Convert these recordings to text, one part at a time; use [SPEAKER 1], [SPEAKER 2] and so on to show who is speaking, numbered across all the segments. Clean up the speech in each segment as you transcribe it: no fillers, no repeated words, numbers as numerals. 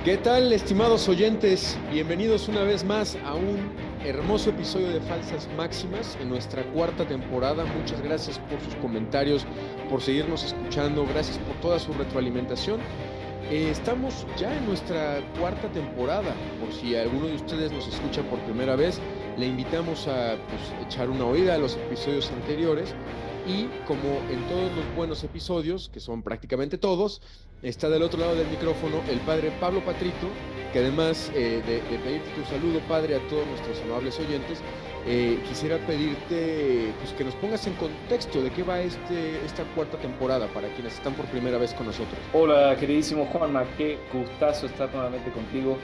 [SPEAKER 1] ¿Qué tal, estimados oyentes? Bienvenidos una vez más a un hermoso episodio de Falsas Máximas en nuestra cuarta temporada. Muchas gracias por sus comentarios, por seguirnos escuchando, gracias por toda su retroalimentación. Estamos ya en nuestra cuarta temporada. Por si alguno de ustedes nos escucha por primera vez, le invitamos a echar una oída a los episodios anteriores. Y como en todos los buenos episodios, que son prácticamente todos, está del otro lado del micrófono el padre Pablo Patrito, que además de pedirte tu saludo, padre, a todos nuestros amables oyentes, quisiera pedirte que nos pongas en contexto de qué va esta cuarta temporada para quienes están por primera vez con nosotros.
[SPEAKER 2] Hola, queridísimo Juanma, qué gustazo estar nuevamente contigo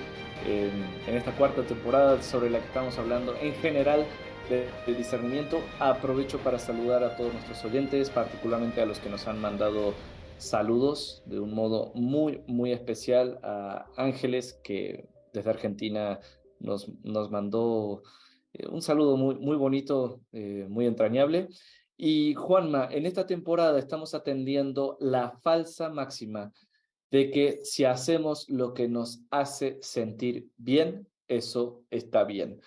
[SPEAKER 2] en esta cuarta temporada sobre la que estamos hablando en general de discernimiento. Aprovecho para saludar a todos nuestros oyentes, particularmente a los que nos han mandado saludos de un modo muy especial, a Ángeles, que desde Argentina nos mandó un saludo muy bonito, muy entrañable. Y Juanma, en esta temporada estamos atendiendo la falsa máxima de que si hacemos lo que nos hace sentir bien, eso está bien.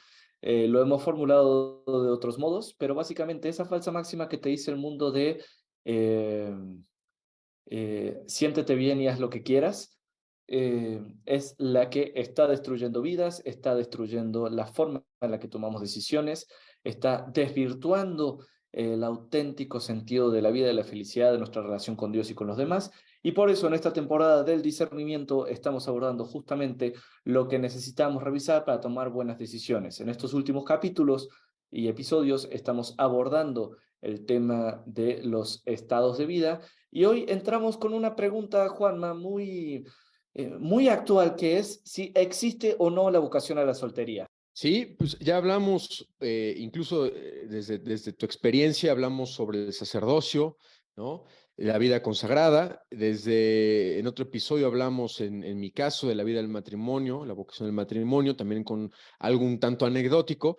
[SPEAKER 2] Lo hemos formulado de otros modos, pero básicamente esa falsa máxima que te dice el mundo de eh, siéntete bien y haz lo que quieras, es la que está destruyendo vidas, está destruyendo la forma en la que tomamos decisiones, está desvirtuando el auténtico sentido de la vida, de la felicidad, de nuestra relación con Dios y con los demás. Y por eso en esta temporada del discernimiento estamos abordando justamente lo que necesitamos revisar para tomar buenas decisiones. En estos últimos capítulos y episodios estamos abordando el tema de los estados de vida y hoy entramos con una pregunta, Juanma, muy actual, que es si existe o no la vocación a la soltería.
[SPEAKER 1] Sí, pues ya hablamos, incluso desde tu experiencia, hablamos sobre el sacerdocio, ¿no? La vida consagrada. En otro episodio hablamos, en mi caso, de la vida del matrimonio, la vocación del matrimonio, también con algo un tanto anecdótico.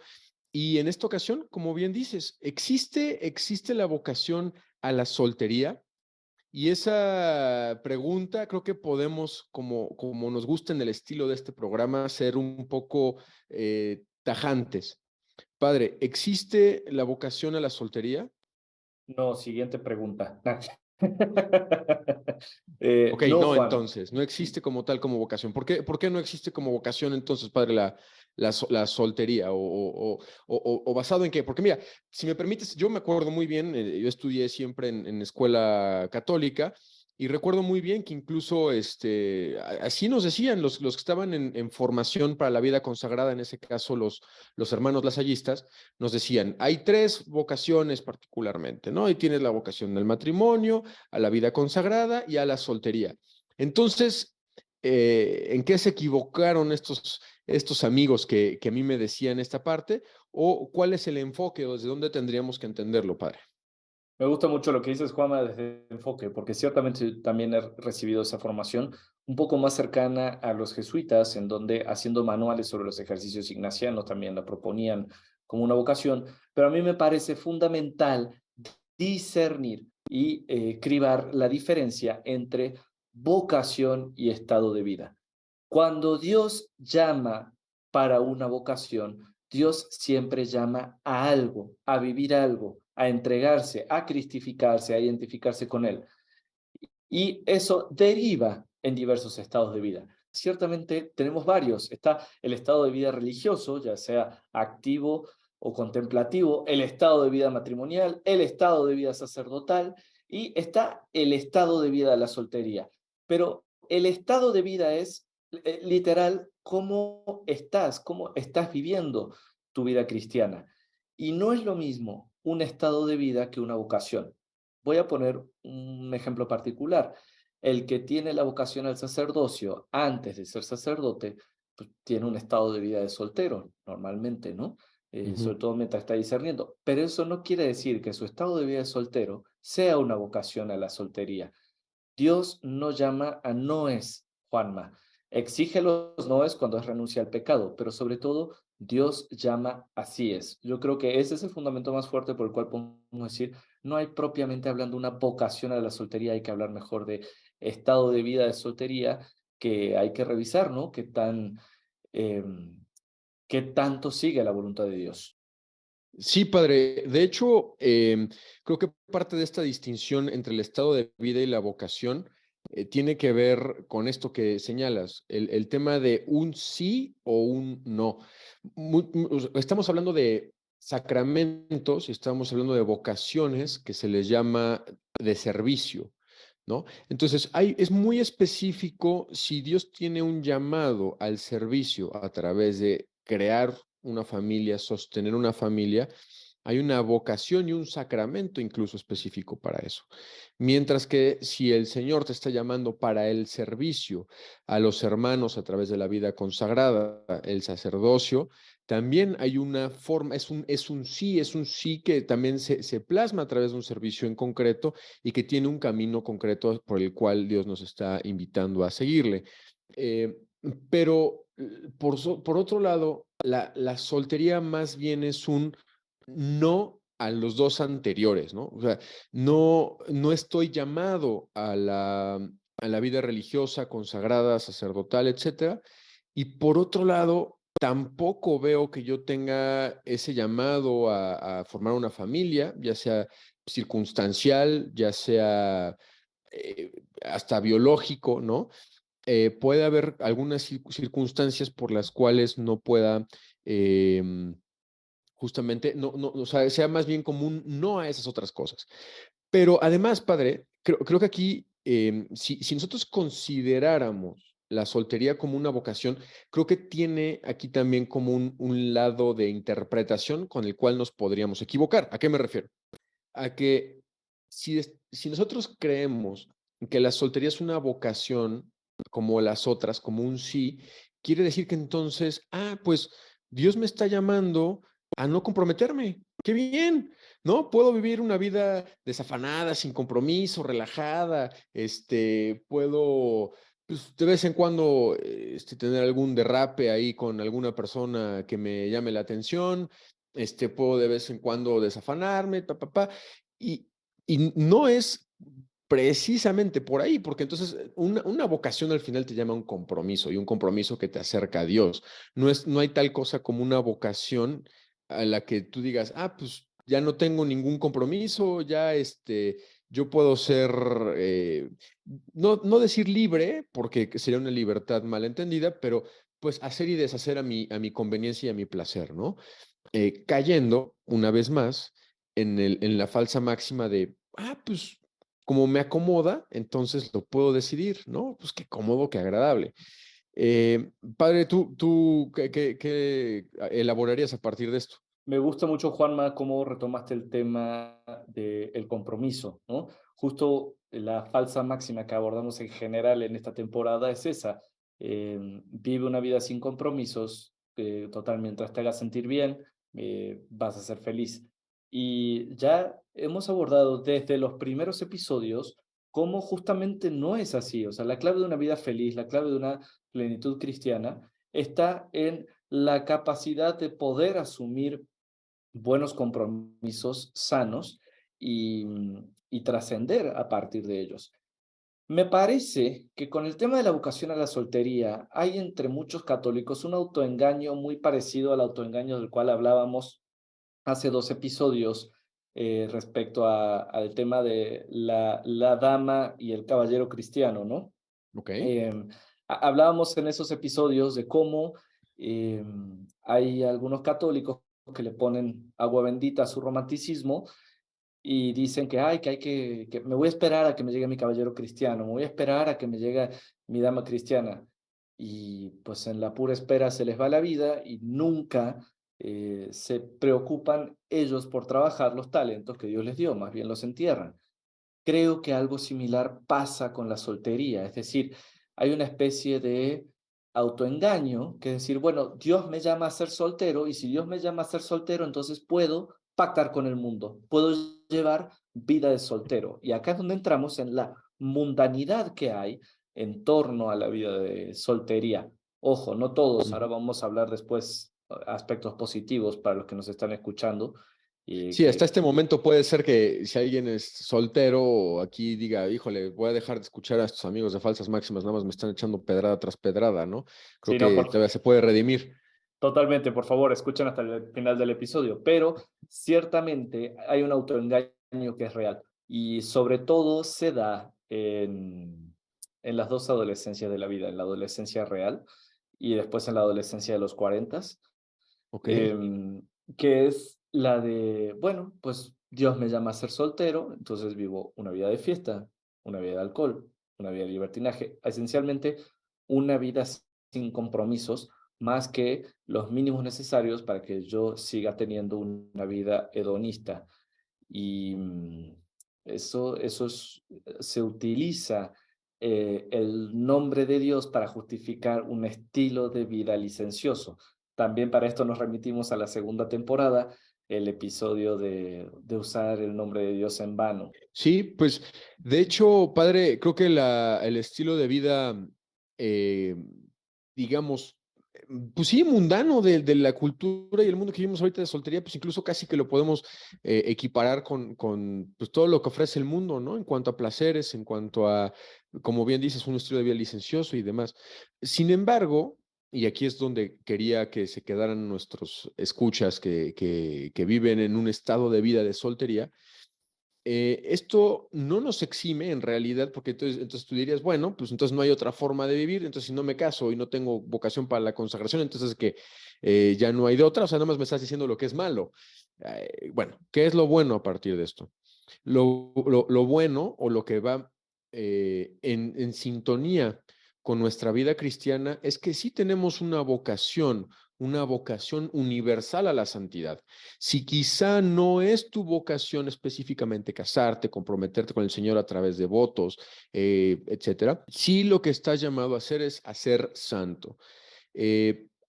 [SPEAKER 1] Y en esta ocasión, como bien dices, ¿existe la vocación a la soltería? Y esa pregunta creo que podemos, como nos gusta en el estilo de este programa, ser un poco tajantes. Padre, ¿existe la vocación a la soltería?
[SPEAKER 2] No, siguiente pregunta.
[SPEAKER 1] Ok,
[SPEAKER 2] No,
[SPEAKER 1] no,
[SPEAKER 2] Juan.
[SPEAKER 1] entonces, no existe como tal como vocación. ¿Por qué no existe como vocación entonces, padre, la soltería? ¿O basado en qué? Porque mira, si me permites, yo me acuerdo muy bien, yo estudié siempre en escuela católica y recuerdo muy bien que incluso así nos decían los que estaban en formación para la vida consagrada, en ese caso los hermanos lasallistas, nos decían, hay tres vocaciones particularmente, ¿no? Y tienes la vocación del matrimonio, a la vida consagrada y a la soltería. Entonces, ¿en qué se equivocaron estos amigos que a mí me decían esta parte? ¿O cuál es el enfoque o desde dónde tendríamos que entenderlo, padre?
[SPEAKER 2] Me gusta mucho lo que dices, Juanma, desde el enfoque, porque ciertamente también he recibido esa formación un poco más cercana a los jesuitas, en donde haciendo manuales sobre los ejercicios ignacianos también la proponían como una vocación, pero a mí me parece fundamental discernir y cribar la diferencia entre vocación y estado de vida. Cuando Dios llama para una vocación, Dios siempre llama a algo, a vivir algo, a entregarse, a cristificarse, a identificarse con Él. Y eso deriva en diversos estados de vida. Ciertamente tenemos varios. Está el estado de vida religioso, ya sea activo o contemplativo, el estado de vida matrimonial, el estado de vida sacerdotal y está el estado de vida de la soltería. Pero el estado de vida es literal cómo estás viviendo tu vida cristiana. Y no es lo mismo un estado de vida que una vocación. Voy a poner un ejemplo particular. El que tiene la vocación al sacerdocio antes de ser sacerdote, pues tiene un estado de vida de soltero, normalmente, ¿no? Sobre todo mientras está discerniendo. Pero eso no quiere decir que su estado de vida de soltero sea una vocación a la soltería. Dios no llama a noes, Juanma. Exige los noes cuando es renuncia al pecado, pero sobre todo Dios llama así es. Yo creo que ese es el fundamento más fuerte por el cual podemos decir, no hay propiamente hablando una vocación a la soltería, hay que hablar mejor de estado de vida de soltería que hay que revisar, ¿no? Eh, ¿Qué tanto sigue la voluntad de Dios?
[SPEAKER 1] Sí, padre. De hecho, creo que parte de esta distinción entre el estado de vida y la vocación tiene que ver con esto que señalas, el tema de un sí o un no. Estamos hablando de sacramentos y estamos hablando de vocaciones que se les llama de servicio, ¿no? Entonces, es muy específico si Dios tiene un llamado al servicio a través de crear una familia, sostener una familia, hay una vocación y un sacramento incluso específico para eso. Mientras que si el Señor te está llamando para el servicio a los hermanos a través de la vida consagrada, el sacerdocio, también hay una forma, es un sí que también se plasma a través de un servicio en concreto y que tiene un camino concreto por el cual Dios nos está invitando a seguirle. Eh, pero por otro lado, la soltería más bien es un no a los dos anteriores, ¿no? O sea, no estoy llamado a la vida religiosa, consagrada, sacerdotal, etcétera. Y por otro lado, tampoco veo que yo tenga ese llamado a formar una familia, ya sea circunstancial, ya sea hasta biológico, ¿no? Puede haber algunas circunstancias por las cuales no pueda justamente, o sea, sea más bien como un no a esas otras cosas. Pero además, padre, creo que aquí, si nosotros consideráramos la soltería como una vocación, creo que tiene aquí también como un lado de interpretación con el cual nos podríamos equivocar. ¿A qué me refiero? A que si nosotros creemos que la soltería es una vocación como las otras, como un sí, quiere decir que entonces, pues Dios me está llamando a no comprometerme. ¡Qué bien! ¿No? Puedo vivir una vida desafanada, sin compromiso, relajada, puedo pues, de vez en cuando tener algún derrape ahí con alguna persona que me llame la atención, puedo de vez en cuando desafanarme, y, y no es precisamente por ahí, porque entonces una vocación al final te llama a un compromiso y un compromiso que te acerca a Dios. No hay tal cosa como una vocación a la que tú digas, pues ya no tengo ningún compromiso, ya yo puedo ser, no decir libre, porque sería una libertad malentendida, pero pues hacer y deshacer a mi conveniencia y a mi placer, ¿no? Cayendo una vez más en la falsa máxima de, pues como me acomoda, entonces lo puedo decidir, ¿no? Pues qué cómodo, qué agradable. Padre, ¿tú qué elaborarías a partir de esto?
[SPEAKER 2] Me gusta mucho, Juanma, cómo retomaste el tema del compromiso, ¿no? Justo la falsa máxima que abordamos en general en esta temporada es esa. Vive una vida sin compromisos, total, mientras te haga sentir bien, vas a ser feliz. Y ya hemos abordado desde los primeros episodios cómo justamente no es así. O sea, la clave de una vida feliz, la clave de una plenitud cristiana, está en la capacidad de poder asumir buenos compromisos sanos y, y trascender a partir de ellos. Me parece que con el tema de la vocación a la soltería hay entre muchos católicos un autoengaño muy parecido al autoengaño del cual hablábamos hace 2 episodios respecto al tema de la dama y el caballero cristiano, ¿no?
[SPEAKER 1] Ok.
[SPEAKER 2] Em, Hablábamos en esos episodios de cómo hay algunos católicos que le ponen agua bendita a su romanticismo y dicen que, ay, que me voy a esperar a que me llegue mi caballero cristiano, me voy a esperar a que me llegue mi dama cristiana. Y pues en la pura espera se les va la vida y nunca se preocupan ellos por trabajar los talentos que Dios les dio, más bien los entierran. Creo que algo similar pasa con la soltería, es decir, hay una especie de autoengaño, que es decir, bueno, Dios me llama a ser soltero y si Dios me llama a ser soltero, entonces puedo pactar con el mundo, puedo llevar vida de soltero. Y acá es donde entramos en la mundanidad que hay en torno a la vida de soltería. Ojo, no todos, ahora
[SPEAKER 1] Ujú.
[SPEAKER 2] vamos a hablar después aspectos positivos para los que nos están escuchando, y
[SPEAKER 1] Sí, hasta
[SPEAKER 2] que
[SPEAKER 1] este momento puede ser que si alguien es soltero aquí diga, híjole, voy a dejar de escuchar a estos amigos de falsas máximas, nada más me están echando pedrada tras pedrada, ¿no? Creo
[SPEAKER 2] sí, no,
[SPEAKER 1] que todavía se puede redimir.
[SPEAKER 2] totalmente, por favor, escuchen hasta el final del episodio, pero ciertamente hay un autoengaño que es real y sobre todo se da en las dos adolescencias de la vida, en la adolescencia real y después en la adolescencia de los 40,
[SPEAKER 1] Ok.
[SPEAKER 2] em, que es la de, bueno, pues Dios me llama a ser soltero, entonces vivo una vida de fiesta, una vida de alcohol, una vida de libertinaje, esencialmente una vida sin compromisos, más que los mínimos necesarios para que yo siga teniendo una vida hedonista. Y se utiliza el nombre de Dios para justificar un estilo de vida licencioso. También para esto nos remitimos a la segunda temporada, el episodio de usar el nombre de Dios en vano.
[SPEAKER 1] Sí, pues de hecho, padre, creo que el estilo de vida, eh, digamos, pues sí, mundano de la cultura y el mundo que vivimos ahorita de soltería, pues incluso casi que lo podemos equiparar con pues, todo lo que ofrece el mundo, ¿no? En cuanto a placeres, en cuanto a, como bien dices, un estilo de vida licencioso y demás. Sin embargo, y aquí es donde quería que se quedaran nuestros escuchas que viven en un estado de vida de soltería, esto no nos exime en realidad, porque entonces tú dirías, bueno, pues entonces no hay otra forma de vivir, entonces si no me caso y no tengo vocación para la consagración, entonces que ya no hay de otra, o sea, nada más me estás diciendo lo que es malo. Bueno, ¿qué es lo bueno a partir de esto? Lo bueno o lo que va en sintonía con nuestra vida cristiana es que sí tenemos una vocación universal a la santidad. Si quizá no es tu vocación específicamente casarte, comprometerte con el Señor a través de votos, etcétera, sí lo que estás llamado a hacer es a ser santo.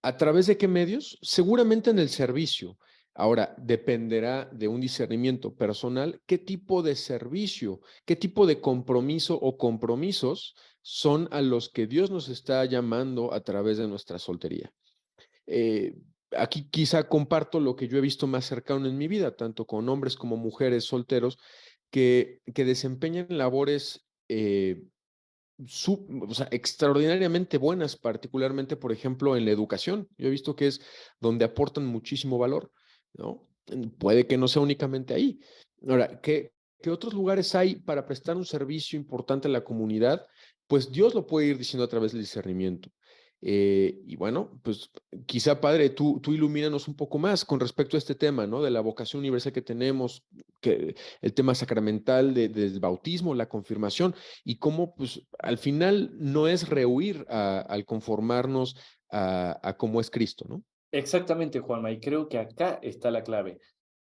[SPEAKER 1] ¿A través de qué medios? Seguramente en el servicio. Ahora, dependerá de un discernimiento personal qué tipo de servicio, qué tipo de compromiso o compromisos son a los que Dios nos está llamando a través de nuestra soltería. Eh, Aquí quizá comparto lo que yo he visto más cercano en mi vida, tanto con hombres como mujeres solteros, que desempeñan labores o sea, extraordinariamente buenas, particularmente, por ejemplo, en la educación. Yo he visto que es donde aportan muchísimo valor, ¿no? Puede que no sea únicamente ahí. Ahora, ¿qué otros lugares hay para prestar un servicio importante a la comunidad? Pues Dios lo puede ir diciendo a través del discernimiento. Y bueno, pues quizá, padre, tú ilumínanos un poco más con respecto a este tema, ¿no? De la vocación universal que tenemos, que, el tema sacramental del bautismo, la confirmación y cómo pues al final no es rehuir al conformarnos a cómo es Cristo, ¿no?
[SPEAKER 2] Exactamente, Juanma, y creo que acá está la clave.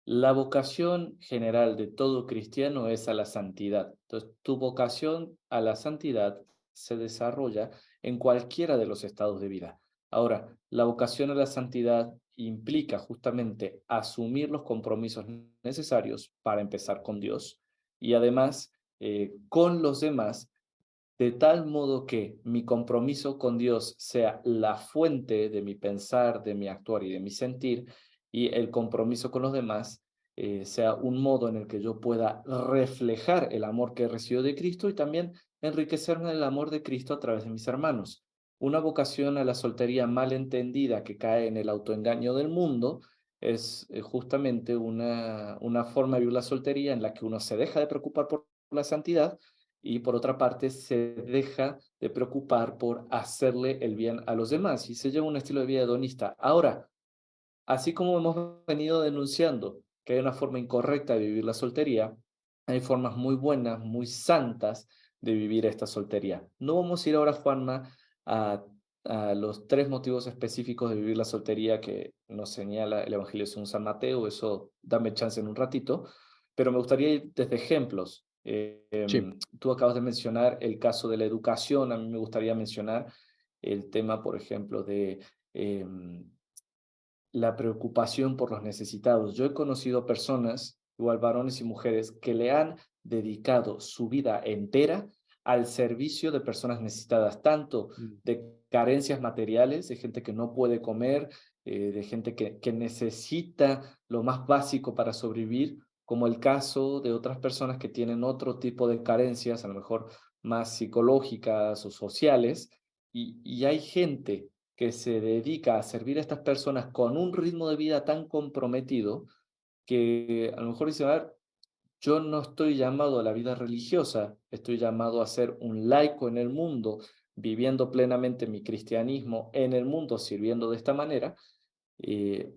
[SPEAKER 2] La vocación general de todo cristiano es a la santidad. Entonces, tu vocación a la santidad se desarrolla en cualquiera de los estados de vida. Ahora, la vocación a la santidad implica justamente asumir los compromisos necesarios para empezar con Dios y además con los demás, de tal modo que mi compromiso con Dios sea la fuente de mi pensar, de mi actuar y de mi sentir, y el compromiso con los demás sea un modo en el que yo pueda reflejar el amor que he recibido de Cristo y también enriquecerme del amor de Cristo a través de mis hermanos. Una vocación a la soltería mal entendida que cae en el autoengaño del mundo es justamente una forma de vivir la soltería en la que uno se deja de preocupar por la santidad y por otra parte se deja de preocupar por hacerle el bien a los demás y se lleva un estilo de vida hedonista. Ahora, así como hemos venido denunciando que hay una forma incorrecta de vivir la soltería, hay formas muy buenas, muy santas de vivir esta soltería. No vamos a ir ahora, Juanma, a, a los tres motivos específicos de vivir la soltería que nos señala el Evangelio según San Mateo, eso dame chance en un ratito, pero me gustaría ir desde ejemplos.
[SPEAKER 1] Sí,
[SPEAKER 2] Tú acabas de mencionar el caso de la educación, a mí me gustaría mencionar el tema, por ejemplo, de la preocupación por los necesitados. Yo he conocido personas, igual varones y mujeres, que le han dedicado su vida entera al servicio de personas necesitadas, tanto
[SPEAKER 1] mm,
[SPEAKER 2] de carencias materiales, de gente que no puede comer, de gente que necesita lo más básico para sobrevivir, como el caso de otras personas que tienen otro tipo de carencias, a lo mejor más psicológicas o sociales, y hay gente que se dedica a servir a estas personas con un ritmo de vida tan comprometido que a lo mejor dice, a ver, yo no estoy llamado a la vida religiosa, estoy llamado a ser un laico en el mundo, viviendo plenamente mi cristianismo en el mundo, sirviendo de esta manera, y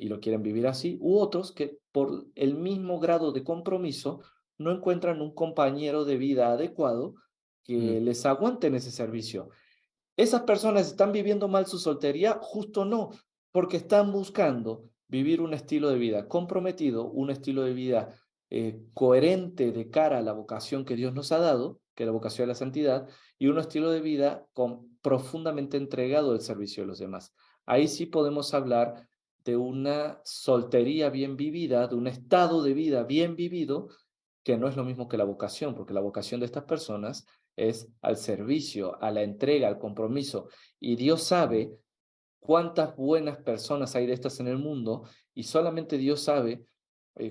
[SPEAKER 2] lo quieren vivir así, u otros que por el mismo grado de compromiso no encuentran un compañero de vida adecuado
[SPEAKER 1] Mm,
[SPEAKER 2] que les aguante en ese servicio. ¿Esas personas están viviendo mal su soltería? Justo no, porque están buscando vivir un estilo de vida comprometido, un estilo de vida coherente de cara a la vocación que Dios nos ha dado, que es la vocación de la santidad, y un estilo de vida profundamente entregado al servicio de los demás. Ahí sí podemos hablar de una soltería bien vivida, de un estado de vida bien vivido, que no es lo mismo que la vocación, porque la vocación de estas personas es al servicio, a la entrega, al compromiso. Y Dios sabe cuántas buenas personas hay de estas en el mundo y solamente Dios sabe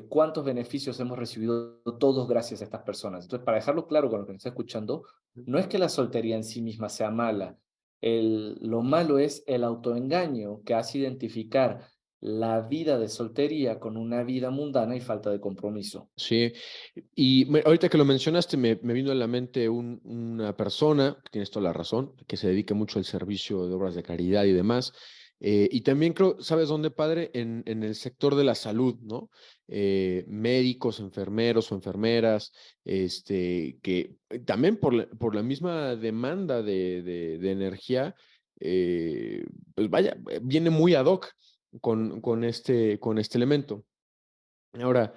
[SPEAKER 2] cuántos beneficios hemos recibido todos gracias a estas personas. Entonces, para dejarlo claro con lo que nos está escuchando, no es que la soltería en sí misma sea mala. Lo malo es el autoengaño que hace identificar la vida de soltería con una vida mundana y falta de compromiso.
[SPEAKER 1] sí, y ahorita que lo mencionaste, me vino a la mente una persona, tienes toda la razón, que se dedica mucho al servicio de obras de caridad y demás. Y también creo, ¿sabes dónde, padre? En el sector de la salud, ¿no? Médicos, enfermeros o enfermeras, que también por la misma demanda de energía, pues vaya, viene muy ad hoc con este elemento. Ahora,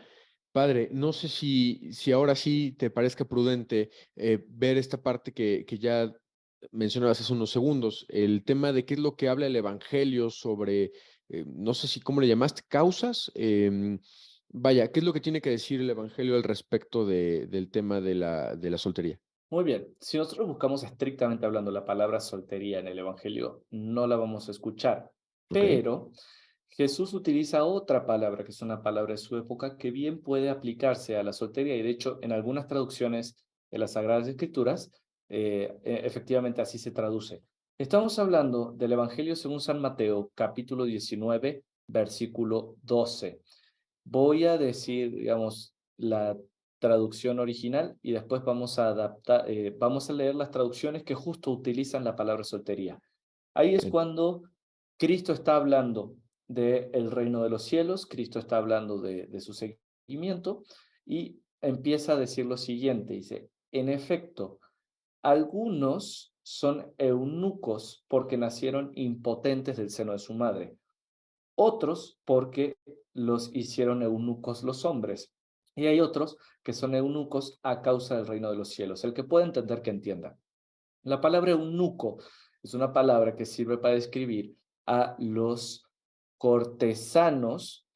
[SPEAKER 1] padre, no sé si ahora sí te parezca prudente ver esta parte que ya mencionabas hace unos segundos, el tema de qué es lo que habla el Evangelio sobre, no sé si cómo le llamaste, causas. Vaya, ¿qué es lo que tiene que decir el Evangelio al respecto del tema de la soltería?
[SPEAKER 2] Muy bien, si nosotros buscamos estrictamente hablando la palabra soltería en el Evangelio, no la vamos a escuchar,
[SPEAKER 1] Ok.
[SPEAKER 2] pero Jesús utiliza otra palabra, que es una palabra de su época, que bien puede aplicarse a la soltería, y de hecho en algunas traducciones de las Sagradas Escrituras, efectivamente así se traduce. Estamos hablando del Evangelio según San Mateo, capítulo 19, versículo 12. Voy a decir, digamos, la traducción original y después vamos a adaptar, vamos a leer las traducciones que justo utilizan la palabra soltería. Ahí es
[SPEAKER 1] Bien.
[SPEAKER 2] cuando Cristo está hablando del reino de los cielos, Cristo está hablando de su seguimiento y empieza a decir lo siguiente, dice, en efecto, algunos son eunucos porque nacieron impotentes del seno de su madre, otros porque los hicieron eunucos los hombres, y hay otros que son eunucos a causa del reino de los cielos. El que pueda entender, que entienda. La palabra eunuco es una palabra que sirve para describir a los cortesanos,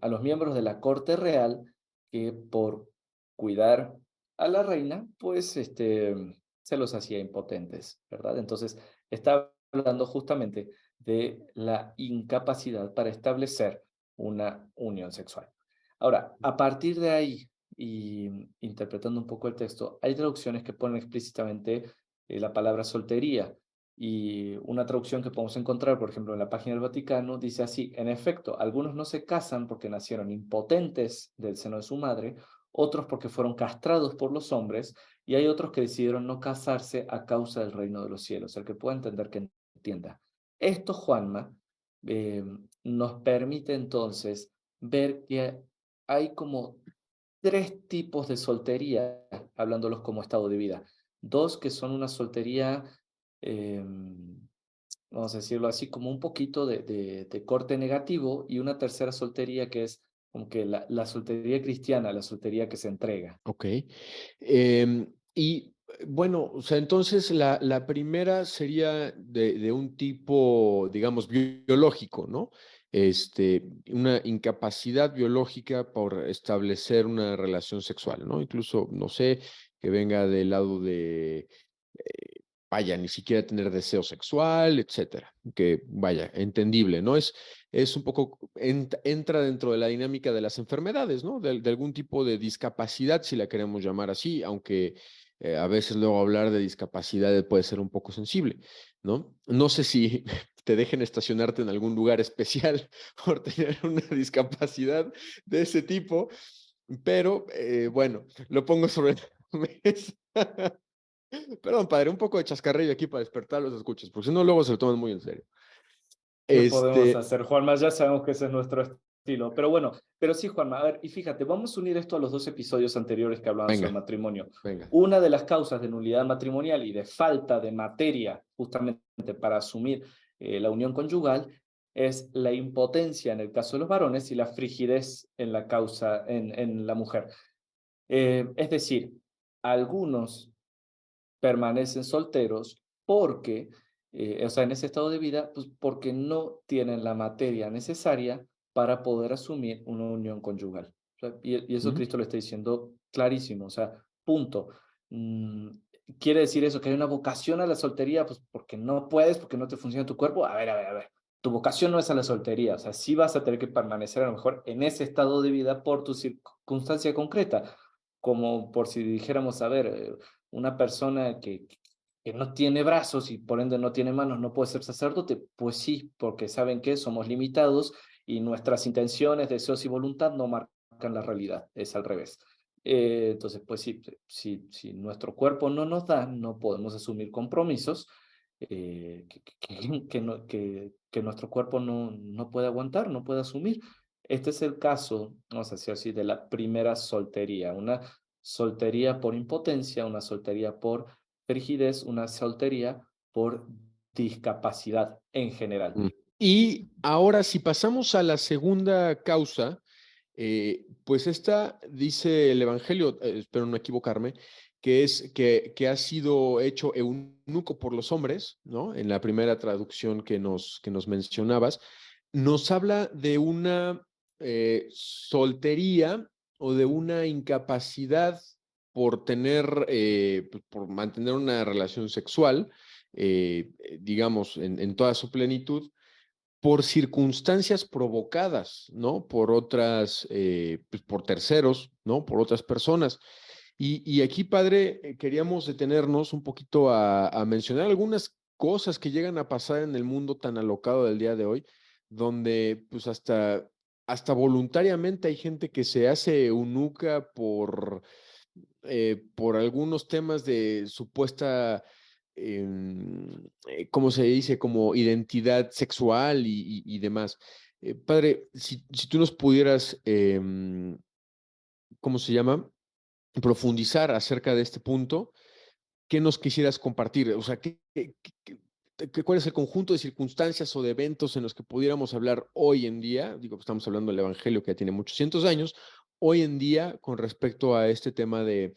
[SPEAKER 2] a los miembros de la corte real, que por cuidar a la reina, pues se los hacía impotentes, ¿verdad? Entonces, está hablando justamente de la incapacidad para establecer una unión sexual. Ahora, a partir de ahí, y interpretando un poco el texto, hay traducciones que ponen explícitamente la palabra soltería. Y una traducción que podemos encontrar, por ejemplo, en la página del Vaticano, dice así, en efecto, algunos no se casan porque nacieron impotentes del seno de su madre, otros porque fueron castrados por los hombres, y hay otros que decidieron no casarse a causa del reino de los cielos. El que pueda entender, que entienda. Esto, Juanma, eh, nos permite entonces ver que hay como tres tipos de soltería, hablándolos como estado de vida. Dos que son una soltería, vamos a decirlo así, como un poquito de corte negativo, y una tercera soltería que es como que la soltería cristiana, la soltería que se entrega.
[SPEAKER 1] Ok. Y bueno, o sea, entonces la primera sería de un tipo, digamos, biológico, ¿no? Una incapacidad biológica por establecer una relación sexual, ¿no? Incluso, no sé, que venga del lado vaya, ni siquiera tener deseo sexual, etcétera. Que vaya, entendible, ¿no? Es un poco, entra dentro de la dinámica de las enfermedades, ¿no? De algún tipo de discapacidad, si la queremos llamar así, aunque a veces luego hablar de discapacidad puede ser un poco sensible, ¿no? No sé si te dejen estacionarte en algún lugar especial por tener una discapacidad de ese tipo, pero bueno, lo pongo sobre la mesa. Perdón, padre, un poco de chascarrillo aquí para despertar los escuchas, porque si no, luego se lo toman muy en serio.
[SPEAKER 2] ¿Qué podemos
[SPEAKER 1] Este,
[SPEAKER 2] hacer, Juanma? Ya sabemos que ese es nuestro estilo. Pero bueno, pero sí, Juanma, a ver, y fíjate, vamos a unir esto a los dos episodios anteriores que hablaban sobre
[SPEAKER 1] venga,
[SPEAKER 2] matrimonio.
[SPEAKER 1] venga.
[SPEAKER 2] Una de las causas de nulidad matrimonial y de falta de materia justamente para asumir la unión conyugal es la impotencia en el caso de los varones y la frigidez en la causa en la mujer. Es decir, algunos permanecen solteros porque, o sea, en ese estado de vida, pues porque no tienen la materia necesaria para poder asumir una unión conyugal. O sea, y eso
[SPEAKER 1] Ujú.
[SPEAKER 2] Cristo lo está diciendo clarísimo, o sea, punto. Mm, ¿Quiere decir eso que hay una vocación a la soltería? Pues porque no puedes, porque no te funciona tu cuerpo. A ver. Tu vocación no es a la soltería, o sea, sí vas a tener que permanecer a lo mejor en ese estado de vida por tu circunstancia concreta, como por si dijéramos, a ver, una persona que no tiene brazos y por ende no tiene manos no puede ser sacerdote, pues sí, porque saben que somos limitados y nuestras intenciones, deseos y voluntad no marcan la realidad, es al revés. Entonces, pues sí, si nuestro cuerpo no nos da, no podemos asumir compromisos que nuestro cuerpo no puede aguantar, no puede asumir. Este es el caso, vamos a decir así, de la primera soltería, una soltería por impotencia, una soltería por frigidez, una soltería por discapacidad en general.
[SPEAKER 1] Mm. Y ahora, si pasamos a la segunda causa, pues esta dice el Evangelio, espero no equivocarme, que es que ha sido hecho eunuco por los hombres, ¿no? En la primera traducción que nos mencionabas, nos habla de una soltería o de una incapacidad por tener, pues, por mantener una relación sexual, digamos, en toda su plenitud por circunstancias provocadas, ¿no? Por otras, pues por terceros, ¿no? Por otras personas. Y aquí, padre, queríamos detenernos un poquito a mencionar algunas cosas que llegan a pasar en el mundo tan alocado del día de hoy, donde pues hasta voluntariamente hay gente que se hace eunuca por algunos temas de supuesta, ¿cómo se dice? Como identidad sexual y demás. Padre, si tú nos pudieras, ¿cómo se llama? Profundizar acerca de este punto, ¿qué nos quisieras compartir? O sea, ¿cuál es el conjunto de circunstancias o de eventos en los que pudiéramos hablar hoy en día? Digo, estamos hablando del Evangelio que ya tiene muchos cientos de años, hoy en día con respecto a este tema de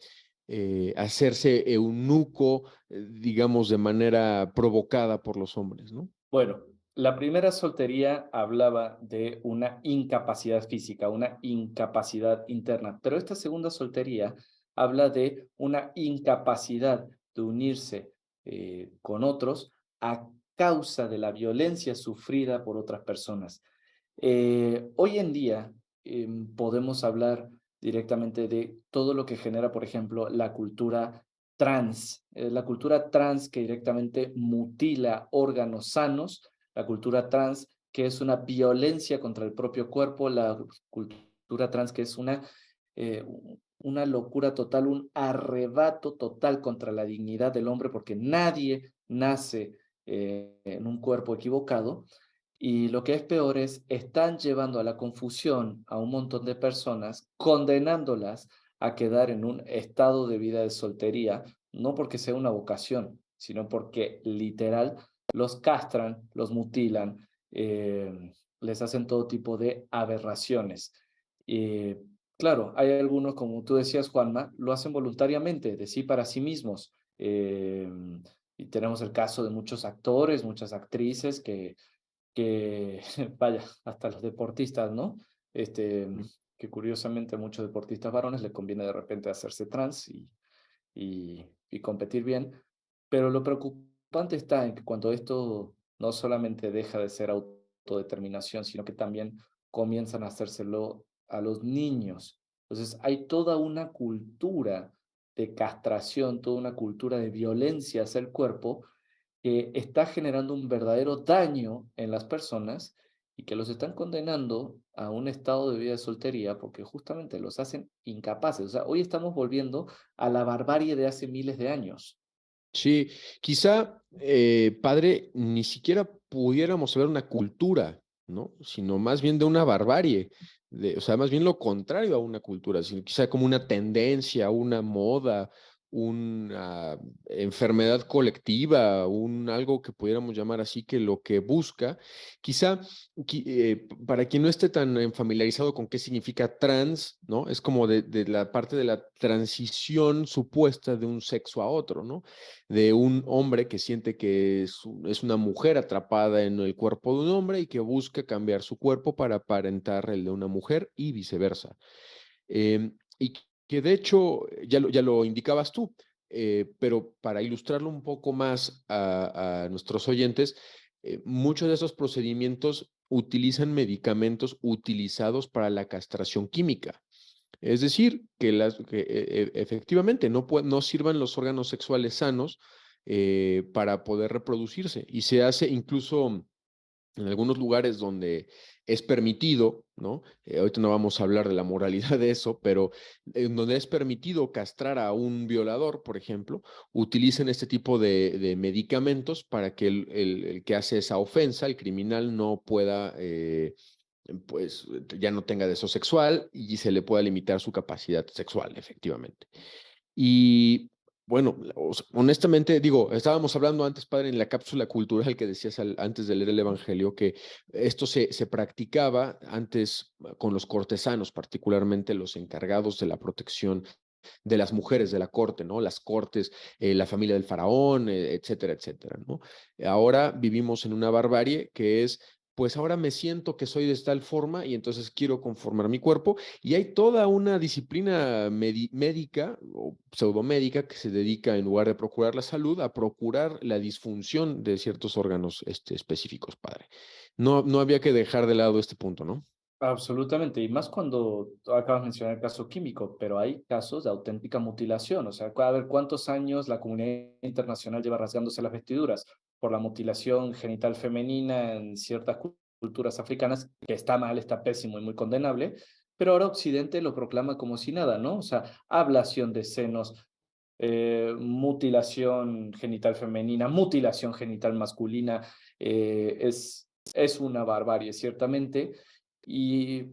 [SPEAKER 1] hacerse eunuco, digamos, de manera provocada por los hombres, ¿no?
[SPEAKER 2] Bueno, la primera soltería hablaba de una incapacidad física, una incapacidad interna, pero esta segunda soltería habla de una incapacidad de unirse con otros a causa de la violencia sufrida por otras personas. Hoy en día podemos hablar directamente de todo lo que genera, por ejemplo, la cultura trans que directamente mutila órganos sanos, la cultura trans que es una violencia contra el propio cuerpo, la cultura trans que es eh, una locura total, un arrebato total contra la dignidad del hombre, porque nadie nace en un cuerpo equivocado. Y lo que es peor es, están llevando a la confusión a un montón de personas, condenándolas a quedar en un estado de vida de soltería, no porque sea una vocación, sino porque literal los castran, los mutilan, les hacen todo tipo de aberraciones. Y claro, hay algunos, como tú decías, Juanma, lo hacen voluntariamente, de sí para sí mismos. Y tenemos el caso de muchos actores, muchas actrices que vaya, hasta los deportistas, ¿no? Que curiosamente a muchos deportistas varones les conviene de repente hacerse trans y competir bien, Pero lo preocupante está en que cuando esto no solamente deja de ser autodeterminación, sino que también comienzan a hacérselo a los niños. Entonces, hay toda una cultura de castración, toda una cultura de violencia hacia el cuerpo que está generando un verdadero daño en las personas y que los están condenando a un estado de vida de soltería porque justamente los hacen incapaces. O sea, hoy estamos volviendo a la barbarie de hace miles de años.
[SPEAKER 1] Sí, quizá, padre, ni siquiera pudiéramos ver una cultura, ¿no? Sino más bien de una barbarie, o sea, más bien lo contrario a una cultura, sino quizá como una tendencia, una moda, una enfermedad colectiva, algo que pudiéramos llamar así, que lo que busca, quizá para quien no esté tan familiarizado con qué significa trans, ¿no? Es como de la parte de la transición supuesta de un sexo a otro, ¿no? De un hombre que siente que es una mujer atrapada en el cuerpo de un hombre y que busca cambiar su cuerpo para aparentar el de una mujer y viceversa. Y que de hecho, ya lo indicabas tú, pero para ilustrarlo un poco más a nuestros oyentes, muchos de esos procedimientos utilizan medicamentos utilizados para la castración química. Es decir, que efectivamente no sirvan los órganos sexuales sanos para poder reproducirse. Y se hace incluso en algunos lugares donde es permitido, ¿no? Ahorita no vamos a hablar de la moralidad de eso, pero en donde es permitido castrar a un violador, por ejemplo, utilizan este tipo de medicamentos para que el que hace esa ofensa, el criminal, no pueda pues ya no tenga deseo sexual y se le pueda limitar su capacidad sexual, efectivamente. Y bueno, honestamente, digo, estábamos hablando antes, padre, en la cápsula cultural que decías antes de leer el Evangelio, que esto se practicaba antes con los cortesanos, particularmente los encargados de la protección de las mujeres de la corte, ¿no? Las cortes, la familia del faraón, etcétera, etcétera, ¿no? Ahora vivimos en una barbarie que es, pues ahora me siento que soy de tal forma y entonces quiero conformar mi cuerpo y hay toda una disciplina médica o pseudomédica que se dedica, en lugar de procurar la salud, a procurar la disfunción de ciertos órganos específicos, padre. No había que dejar de lado este punto, ¿no?
[SPEAKER 2] Absolutamente, y más cuando tú acabas de mencionar el caso químico, pero hay casos de auténtica mutilación, o sea, a ver cuántos años la comunidad internacional lleva rasgándose las vestiduras por la mutilación genital femenina en ciertas culturas africanas, que está mal, está pésimo y muy condenable, pero ahora Occidente lo proclama como si nada, ¿no? O sea, ablación de senos, mutilación genital femenina, mutilación genital masculina, es una barbarie, ciertamente.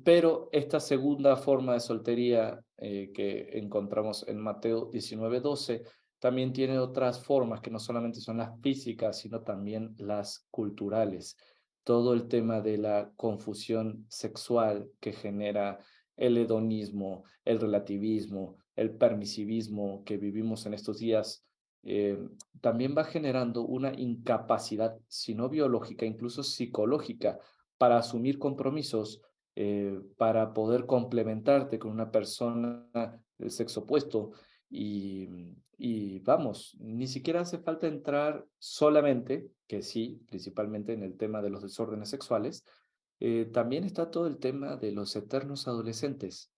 [SPEAKER 2] Pero esta segunda forma de soltería que encontramos en Mateo 19:12 también tiene otras formas que no solamente son las físicas, sino también las culturales. Todo el tema de la confusión sexual que genera el hedonismo, el relativismo, el permisivismo que vivimos en estos días, eh, también va generando una incapacidad, si no biológica, incluso psicológica, para asumir compromisos, para poder complementarte con una persona del sexo opuesto. Y vamos, ni siquiera hace falta entrar solamente, que sí, principalmente en el tema de los desórdenes sexuales, también está todo el tema de los eternos adolescentes.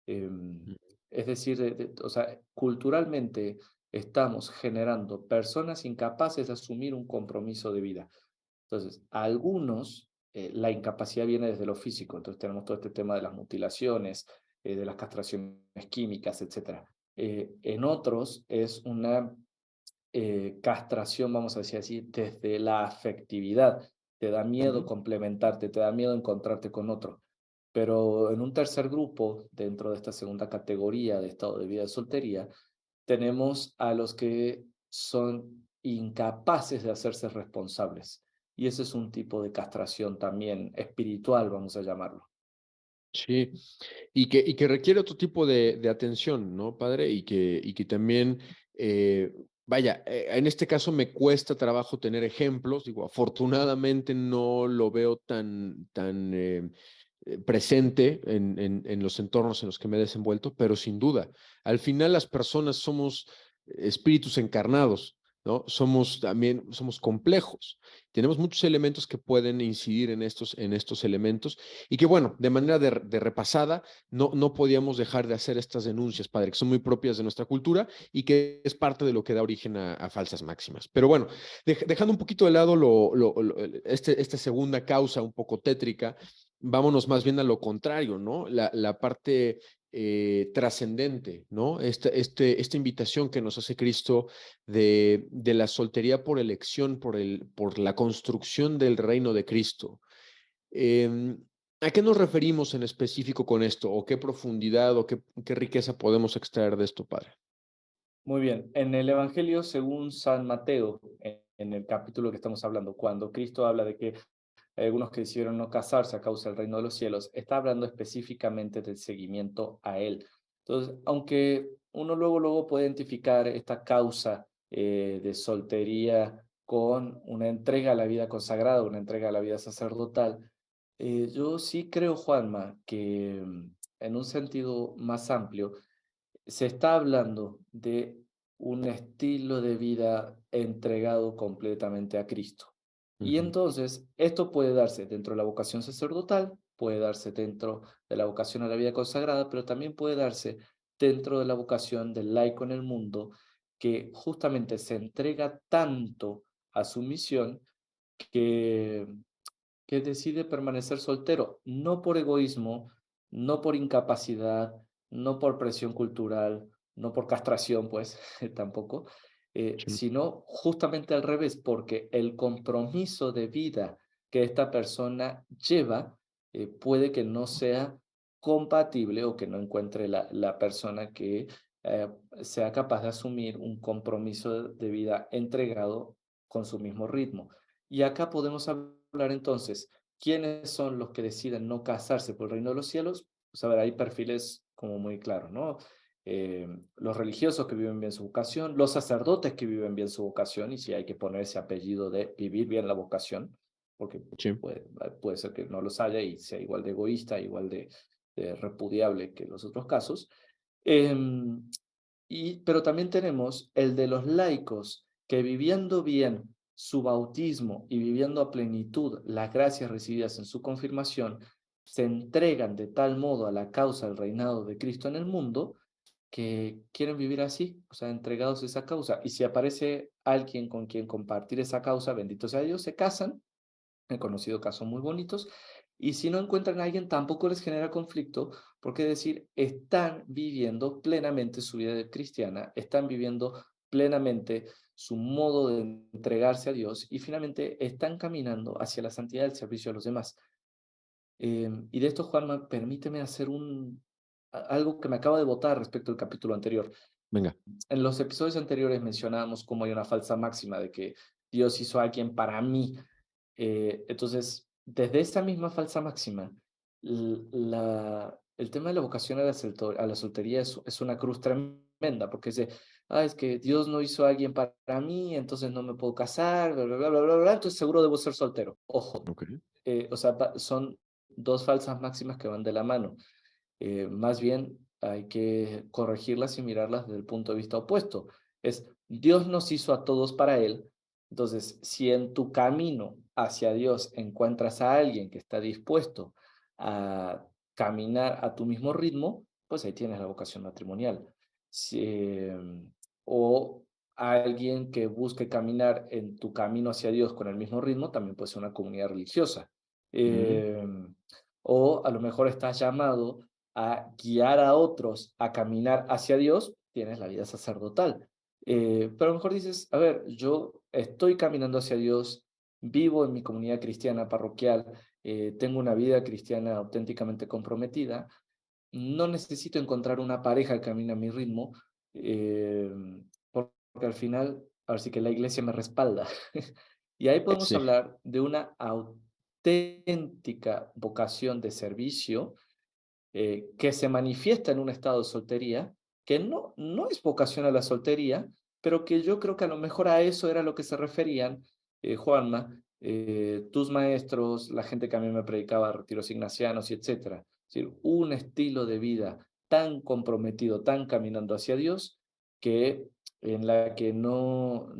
[SPEAKER 2] Em, es decir, o sea, culturalmente estamos generando personas incapaces de asumir un compromiso de vida. Entonces, a algunos la incapacidad viene desde lo físico, entonces tenemos todo este tema de las mutilaciones, de las castraciones químicas, etcétera. En otros es una castración, vamos a decir así, desde la afectividad. Te da miedo
[SPEAKER 1] Ujú.
[SPEAKER 2] complementarte, te da miedo encontrarte con otro. Pero en un tercer grupo, dentro de esta segunda categoría de estado de vida de soltería, tenemos a los que son incapaces de hacerse responsables. Y ese es un tipo de castración también espiritual, vamos a llamarlo.
[SPEAKER 1] Sí, y que requiere otro tipo de atención, ¿no, padre? Y que también, vaya, en este caso me cuesta trabajo tener ejemplos, digo, afortunadamente no lo veo tan presente en los entornos en los que me he desenvuelto, pero sin duda, al final las personas somos espíritus encarnados. ¿no? Somos complejos. Tenemos muchos elementos que pueden incidir en estos elementos y que, bueno, de manera de repasada, no podíamos dejar de hacer estas denuncias, padre, que son muy propias de nuestra cultura y que es parte de lo que da origen a falsas máximas. Pero bueno, dejando un poquito de lado esta segunda causa un poco tétrica, vámonos más bien a lo contrario, ¿no? La parte trascendente, ¿no? Esta invitación que nos hace Cristo de la soltería por elección, por la construcción del reino de Cristo. ¿A qué nos referimos en específico con esto? ¿O qué profundidad o qué riqueza podemos extraer de esto, Padre?
[SPEAKER 2] Muy bien, en el Evangelio según San Mateo, en el capítulo que estamos hablando, cuando Cristo habla de que hay algunos que decidieron no casarse a causa del reino de los cielos, está hablando específicamente del seguimiento a Él. Entonces, aunque uno luego puede identificar esta causa de soltería con una entrega a la vida consagrada, una entrega a la vida sacerdotal, yo sí creo, Juanma, que en un sentido más amplio, se está hablando de un estilo de vida entregado completamente a Cristo. Y
[SPEAKER 1] Ujú.
[SPEAKER 2] entonces, esto puede darse dentro de la vocación sacerdotal, puede darse dentro de la vocación a la vida consagrada, pero también puede darse dentro de la vocación del laico en el mundo, que justamente se entrega tanto a su misión que decide permanecer soltero, no por egoísmo, no por incapacidad, no por presión cultural, no por castración, pues tampoco,
[SPEAKER 1] Sí,
[SPEAKER 2] sino justamente al revés, porque el compromiso de vida que esta persona lleva puede que no sea compatible o que no encuentre la persona que eh, sea capaz de asumir un compromiso de vida entregado con su mismo ritmo. Y acá podemos hablar entonces, ¿quiénes son los que deciden no casarse por el reino de los cielos? Pues a ver, hay perfiles como muy claros, ¿no? Los religiosos que viven bien su vocación, los sacerdotes que viven bien su vocación, y si hay que poner ese apellido de vivir bien la vocación, porque
[SPEAKER 1] sí.
[SPEAKER 2] puede ser que no los haya y sea igual de egoísta, igual de repudiable que los otros casos. Em, pero también tenemos el de los laicos que viviendo bien su bautismo y viviendo a plenitud las gracias recibidas en su confirmación, se entregan de tal modo a la causa del reinado de Cristo en el mundo que quieren vivir así, o sea, entregados a esa causa. Y si aparece alguien con quien compartir esa causa, bendito sea Dios, se casan. He conocido casos muy bonitos. Y si no encuentran a alguien, tampoco les genera conflicto, porque es decir, están viviendo plenamente su vida cristiana, están viviendo plenamente su modo de entregarse a Dios y finalmente están caminando hacia la santidad del servicio a los demás. Y de esto, Juanma, permíteme hacer algo que me acaba de botar respecto al capítulo anterior.
[SPEAKER 1] Venga.
[SPEAKER 2] En los episodios anteriores mencionábamos cómo hay una falsa máxima de que Dios hizo a alguien para mí. Entonces, desde esa misma falsa máxima, el tema de la vocación a a la soltería es una cruz tremenda, porque es de, es que Dios no hizo a alguien para mí, entonces no me puedo casar, bla, bla, bla, bla, bla, bla, entonces seguro debo ser soltero. Ojo,
[SPEAKER 1] Ok.
[SPEAKER 2] o sea, son dos falsas máximas que van de la mano. Más bien hay que corregirlas y mirarlas desde el punto de vista opuesto. Es, Dios nos hizo a todos para Él. Entonces, si en tu camino hacia Dios encuentras a alguien que está dispuesto a caminar a tu mismo ritmo, pues ahí tienes la vocación matrimonial. Si, o alguien que busque caminar en tu camino hacia Dios con el mismo ritmo, también puede ser una comunidad religiosa.
[SPEAKER 1] Mm,
[SPEAKER 2] Eh, o a lo mejor estás llamado a guiar a otros a caminar hacia Dios, tienes la vida sacerdotal. Pero a lo mejor dices, a ver, yo estoy caminando hacia Dios, vivo en mi comunidad cristiana parroquial, tengo una vida cristiana auténticamente comprometida, no necesito encontrar una pareja que camine a mi ritmo, eh, porque al final, ahora sí que la iglesia me respalda. Y ahí podemos
[SPEAKER 1] sí.
[SPEAKER 2] hablar de una auténtica vocación de servicio que se manifiesta en un estado de soltería, que no es vocación a la soltería, pero que yo creo que a lo mejor a eso era lo que se referían, Juanma, tus maestros, la gente que a mí me predicaba retiros ignacianos y etcétera. Es decir, un estilo de vida tan comprometido, tan caminando hacia Dios, que en la que no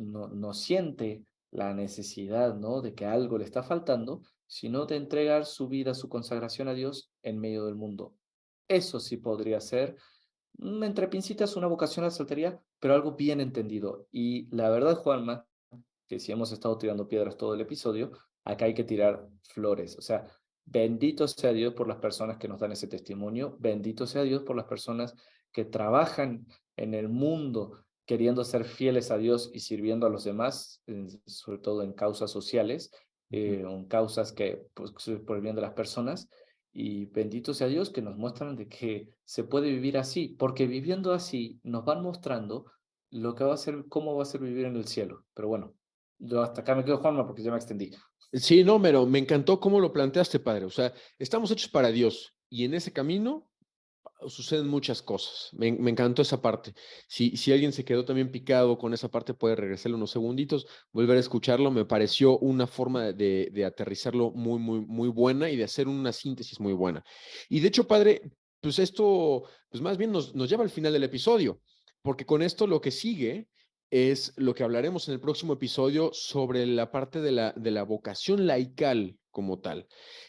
[SPEAKER 2] siente la necesidad, ¿no? De que algo le está faltando, sino de entregar su vida, su consagración a Dios en medio del mundo. Eso sí podría ser, entre pincitas, una vocación a la soltería, pero algo bien entendido. Y la verdad, Juanma, que si hemos estado tirando piedras todo el episodio, acá hay que tirar flores. O sea, bendito sea Dios por las personas que nos dan ese testimonio, bendito sea Dios por las personas que trabajan en el mundo queriendo ser fieles a Dios y sirviendo a los demás, sobre todo en causas sociales,
[SPEAKER 1] Ujú.
[SPEAKER 2] en causas que, pues, por el bien de las personas. Y bendito sea Dios que nos muestran de que se puede vivir así, porque viviendo así nos van mostrando lo que va a ser, cómo va a ser vivir en el cielo. Pero bueno, yo hasta acá me quedo, Juanma, porque ya me extendí.
[SPEAKER 1] Sí, no, pero me encantó cómo lo planteaste, padre. O sea, estamos hechos para Dios y en ese camino suceden muchas cosas. Me encantó esa parte. Si alguien se quedó también picado con esa parte, puede regresarle unos segunditos, volver a escucharlo. Me pareció una forma de aterrizarlo muy, muy, muy buena y de hacer una síntesis muy buena. Y de hecho, padre, pues esto, pues más bien nos lleva al final del episodio, porque con esto lo que sigue es lo que hablaremos en el próximo episodio sobre la parte de la vocación laical como tal.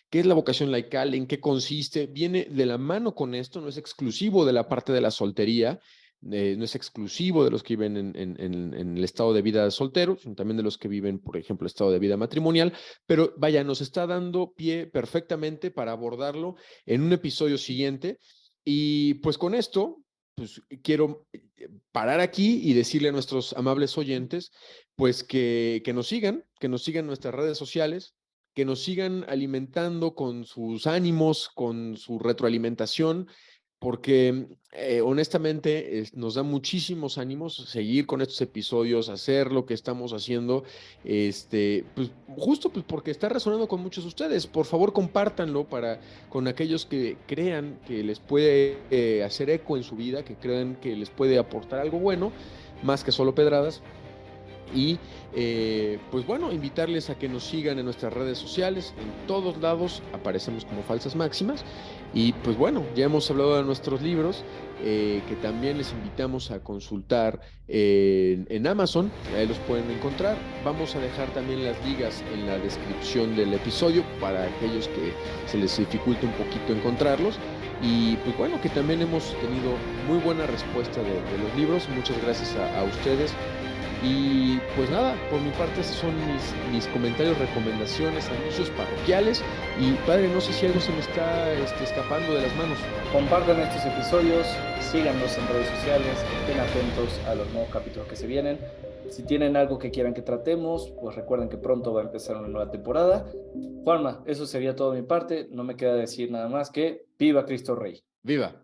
[SPEAKER 1] ¿Qué es la vocación laical? ¿En qué consiste? Viene de la mano con esto, no es exclusivo de la parte de la soltería, no es exclusivo de los que viven en el estado de vida soltero, sino también de los que viven, por ejemplo, el estado de vida matrimonial, pero vaya, nos está dando pie perfectamente para abordarlo en un episodio siguiente. Y pues con esto, pues quiero parar aquí y decirle a nuestros amables oyentes, pues que nos sigan en nuestras redes sociales, que nos sigan alimentando con sus ánimos, con su retroalimentación, porque honestamente nos da muchísimos ánimos seguir con estos episodios, hacer lo que estamos haciendo, pues justo pues, porque está resonando con muchos de ustedes. Por favor, compártanlo con aquellos que crean que les puede hacer eco en su vida, que crean que les puede aportar algo bueno, más que solo pedradas. Y pues bueno, invitarles a que nos sigan en nuestras redes sociales. En todos lados aparecemos como Falsas Máximas. Y pues bueno, ya hemos hablado de nuestros libros, que también les invitamos a consultar en Amazon. Ahí los pueden encontrar. Vamos a dejar también las ligas en la descripción del episodio para aquellos que se les dificulte un poquito encontrarlos. Y pues bueno, que también hemos tenido muy buena respuesta de los libros. Muchas gracias a ustedes. Y pues nada, por mi parte esos son mis comentarios, recomendaciones, anuncios parroquiales. Y padre, no sé si algo se me está escapando de las manos.
[SPEAKER 2] Compartan estos episodios, síganos en redes sociales, estén atentos a los nuevos capítulos que se vienen. Si tienen algo que quieran que tratemos, pues recuerden que pronto va a empezar una nueva temporada. Juanma, eso sería todo de mi parte. No me queda decir nada más que ¡viva Cristo Rey!
[SPEAKER 1] ¡Viva!